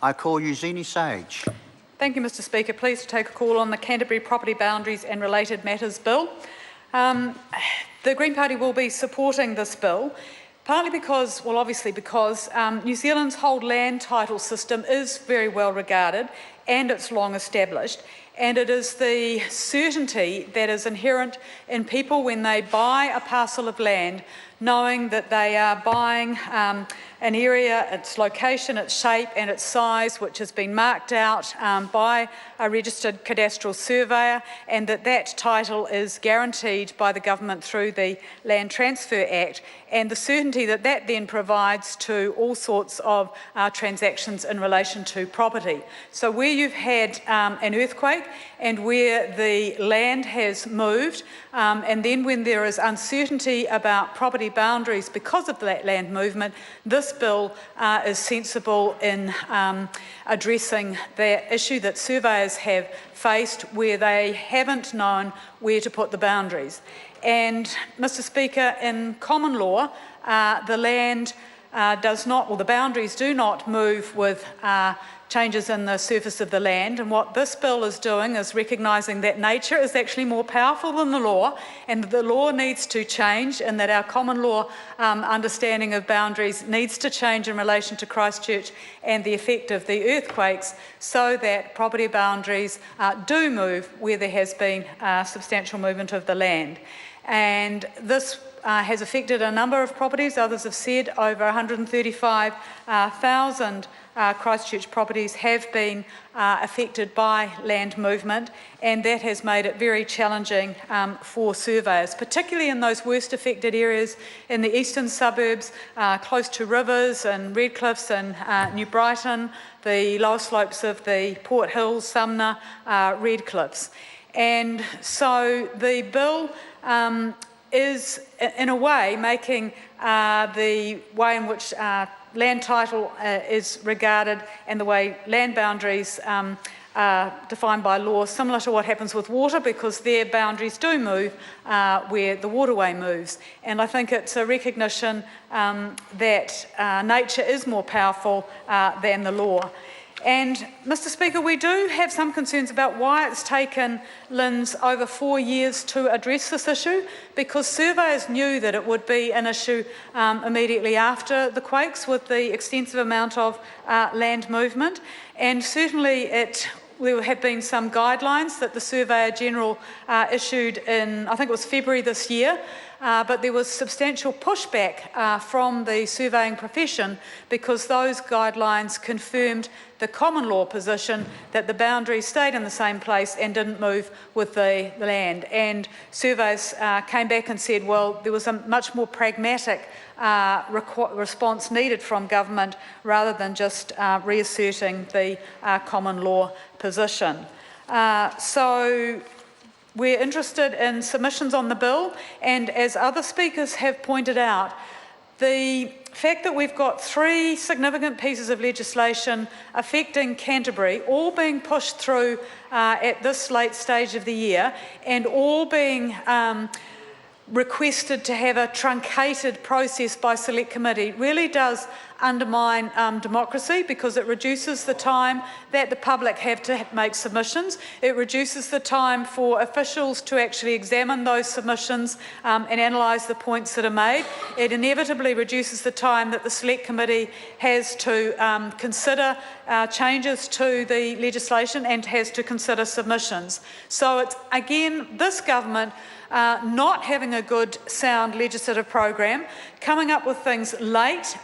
I call Eugenie Sage. Thank you, Mr Speaker. Pleased to take a call on the Canterbury Property Boundaries and Related Matters Bill. The Green Party will be supporting this bill, partly because, well, obviously because New Zealand's whole land title system is very well regarded and it's long established. And it is the certainty that is inherent in people when they buy a parcel of land, knowing that they are buying an area, its location, its shape and its size, which has been marked out by a registered cadastral surveyor, and that title is guaranteed by the government through the Land Transfer Act, and the certainty that then provides to all sorts of transactions in relation to property. So where you've had an earthquake and where the land has moved, and then when there is uncertainty about property boundaries because of that land movement, this bill is sensible in addressing the issue that surveyors have faced where they haven't known where to put the boundaries. And, Mr Speaker, in common law, the land does not, or the boundaries do not move with changes in the surface of the land, and what this bill is doing is recognising that nature is actually more powerful than the law, and that the law needs to change, and that our common law understanding of boundaries needs to change in relation to Christchurch and the effect of the earthquakes, so that property boundaries do move where there has been substantial movement of the land. And this has affected a number of properties. Others have said over 135,000 Christchurch properties have been affected by land movement, and that has made it very challenging for surveyors, particularly in those worst affected areas in the eastern suburbs, close to rivers and Redcliffs and New Brighton, the lower slopes of the Port Hills, Sumner, Redcliffs. And so the bill is, in a way, making the way in which land title is regarded and the way land boundaries are defined by law similar to what happens with water, because their boundaries do move where the waterway moves. And I think it's a recognition that nature is more powerful than the law. And, Mr Speaker, we do have some concerns about why it's taken LINZ over 4 years to address this issue, because surveyors knew that it would be an issue immediately after the quakes with the extensive amount of land movement, and certainly there have been some guidelines that the Surveyor General issued in, I think it was February this year, but there was substantial pushback from the surveying profession because those guidelines confirmed the common law position that the boundaries stayed in the same place and didn't move with the land. And surveyors came back and said, well, there was a much more pragmatic response needed from government rather than just reasserting the common law position. So we're interested in submissions on the bill, and as other speakers have pointed out, the fact that we've got 3 significant pieces of legislation affecting Canterbury, all being pushed through at this late stage of the year, and all being requested to have a truncated process by select committee, really does undermine democracy, because it reduces the time that the public have to make submissions. It reduces the time for officials to actually examine those submissions and analyse the points that are made. It inevitably reduces the time that the select committee has to consider changes to the legislation and has to consider submissions. So it's, again, this government not having a good, sound legislative program, coming up with things late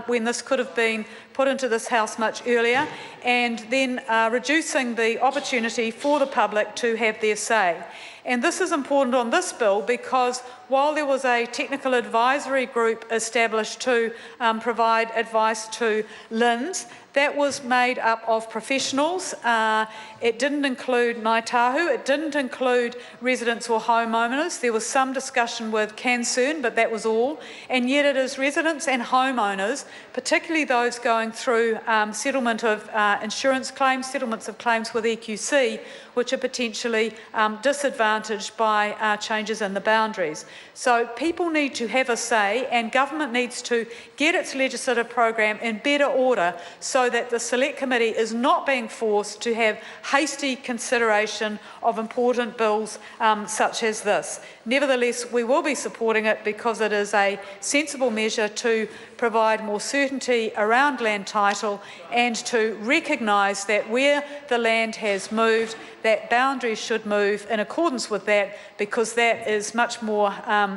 when this could have been put into this House much earlier, and then reducing the opportunity for the public to have their say. And this is important on this bill because while there was a technical advisory group established to provide advice to LINZ, that was made up of professionals. It didn't include Ngāi Tahu, it didn't include residents or homeowners. There was some discussion with Concern, but that was all. And yet it is residents and homeowners, particularly those going through settlement of insurance claims, settlements of claims with EQC, which are potentially disadvantaged disadvantaged by changes in the boundaries. So people need to have a say, and government needs to get its legislative program in better order so that the Select Committee is not being forced to have hasty consideration of important bills such as this. Nevertheless, we will be supporting it because it is a sensible measure to provide more certainty around land title and to recognise that where the land has moved, that boundaries should move in accordance with that, because that is much more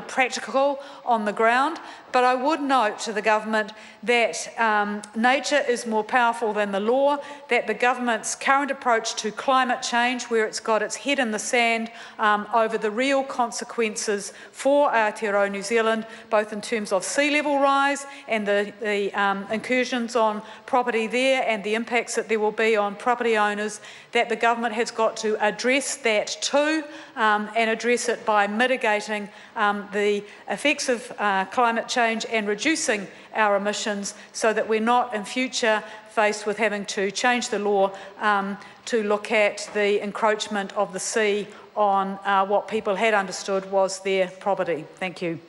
practical on the ground. But I would note to the government that nature is more powerful than the law, that the government's current approach to climate change, where it's got its head in the sand over the real consequences for Aotearoa New Zealand, both in terms of sea level rise and the incursions on property there and the impacts that there will be on property owners, that the government has got to address that too, and address it by mitigating the effects of climate change and reducing our emissions, so that we're not in future faced with having to change the law to look at the encroachment of the sea on what people had understood was their property. Thank you.